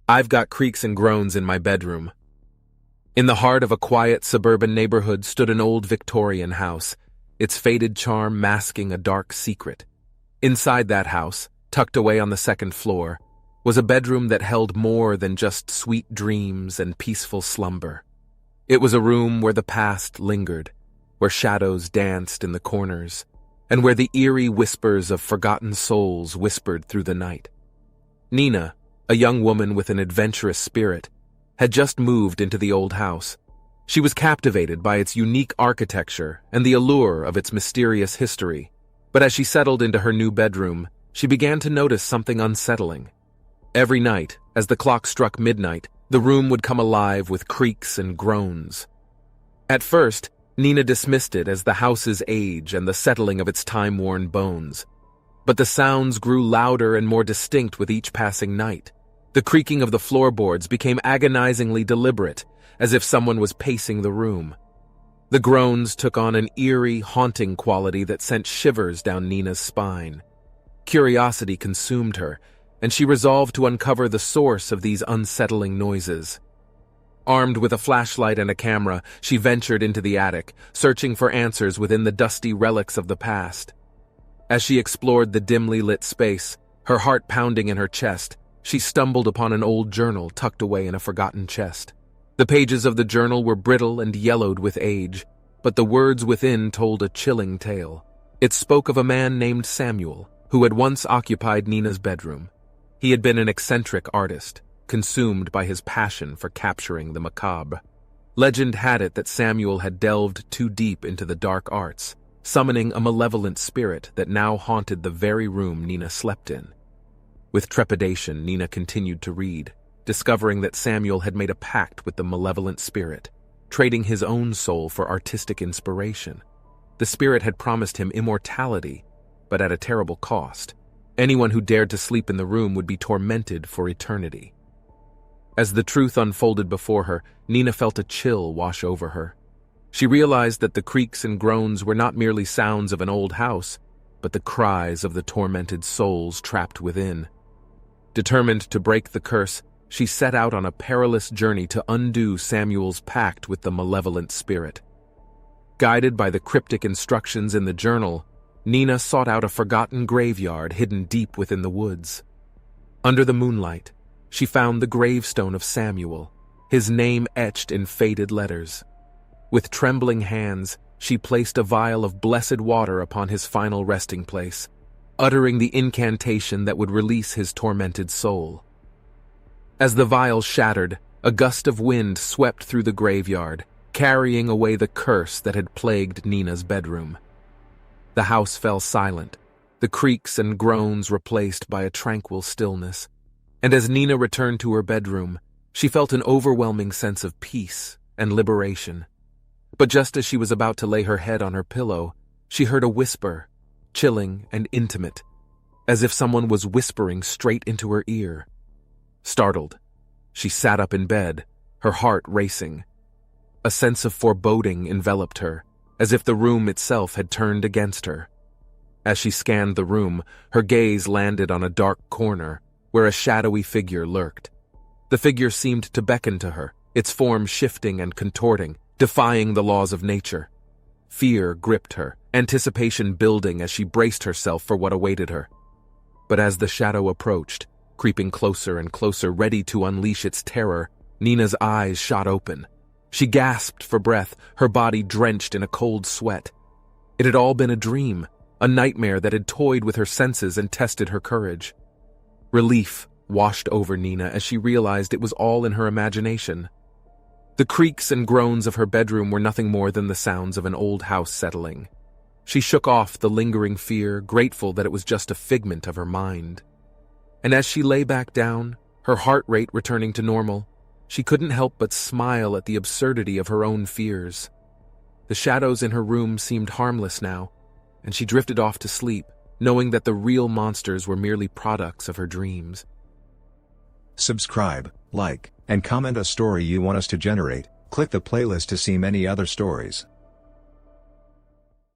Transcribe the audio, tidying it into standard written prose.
I've got creaks and groans in my bedroom. In the heart of a quiet suburban neighborhood stood an old Victorian house, its faded charm masking a dark secret. Inside that house, tucked away on the second floor, was a bedroom that held more than just sweet dreams and peaceful slumber. It was a room where the past lingered, where shadows danced in the corners, and where the eerie whispers of forgotten souls whispered through the night. Nina, a young woman with an adventurous spirit, had just moved into the old house. She was captivated by its unique architecture and the allure of its mysterious history. But as she settled into her new bedroom, she began to notice something unsettling. Every night, as the clock struck midnight, the room would come alive with creaks and groans. At first, Nina dismissed it as the house's age and the settling of its time-worn bones. But the sounds grew louder and more distinct with each passing night. The creaking of the floorboards became agonizingly deliberate, as if someone was pacing the room. The groans took on an eerie, haunting quality that sent shivers down Nina's spine. Curiosity consumed her, and she resolved to uncover the source of these unsettling noises. Armed with a flashlight and a camera, she ventured into the attic, searching for answers within the dusty relics of the past. As she explored the dimly lit space, her heart pounding in her chest, she stumbled upon an old journal tucked away in a forgotten chest. The pages of the journal were brittle and yellowed with age, but the words within told a chilling tale. It spoke of a man named Samuel, who had once occupied Nina's bedroom. He had been an eccentric artist, consumed by his passion for capturing the macabre. Legend had it that Samuel had delved too deep into the dark arts, summoning a malevolent spirit that now haunted the very room Nina slept in. With trepidation, Nina continued to read, discovering that Samuel had made a pact with the malevolent spirit, trading his own soul for artistic inspiration. The spirit had promised him immortality, but at a terrible cost. Anyone who dared to sleep in the room would be tormented for eternity. As the truth unfolded before her, Nina felt a chill wash over her. She realized that the creaks and groans were not merely sounds of an old house, but the cries of the tormented souls trapped within. Determined to break the curse, she set out on a perilous journey to undo Samuel's pact with the malevolent spirit. Guided by the cryptic instructions in the journal, Nina sought out a forgotten graveyard hidden deep within the woods. Under the moonlight, she found the gravestone of Samuel, his name etched in faded letters. With trembling hands, she placed a vial of blessed water upon his final resting place, uttering the incantation that would release his tormented soul. As the vial shattered, a gust of wind swept through the graveyard, carrying away the curse that had plagued Nina's bedroom. The house fell silent, the creaks and groans replaced by a tranquil stillness. And as Nina returned to her bedroom, she felt an overwhelming sense of peace and liberation. But just as she was about to lay her head on her pillow, she heard a whisper, chilling and intimate, as if someone was whispering straight into her ear. Startled, she sat up in bed, her heart racing. A sense of foreboding enveloped her, as if the room itself had turned against her. As she scanned the room, her gaze landed on a dark corner, where a shadowy figure lurked. The figure seemed to beckon to her, its form shifting and contorting, defying the laws of nature. Fear gripped her, anticipation building as she braced herself for what awaited her. But as the shadow approached, creeping closer and closer, ready to unleash its terror, Nina's eyes shot open. She gasped for breath, her body drenched in a cold sweat. It had all been a dream, a nightmare that had toyed with her senses and tested her courage. Relief washed over Nina as she realized it was all in her imagination. The creaks and groans of her bedroom were nothing more than the sounds of an old house settling. She shook off the lingering fear, grateful that it was just a figment of her mind. And as she lay back down, her heart rate returning to normal, she couldn't help but smile at the absurdity of her own fears. The shadows in her room seemed harmless now, and she drifted off to sleep, knowing that the real monsters were merely products of her dreams. Subscribe, like, and comment a story you want us to generate. Click the playlist to see many other stories.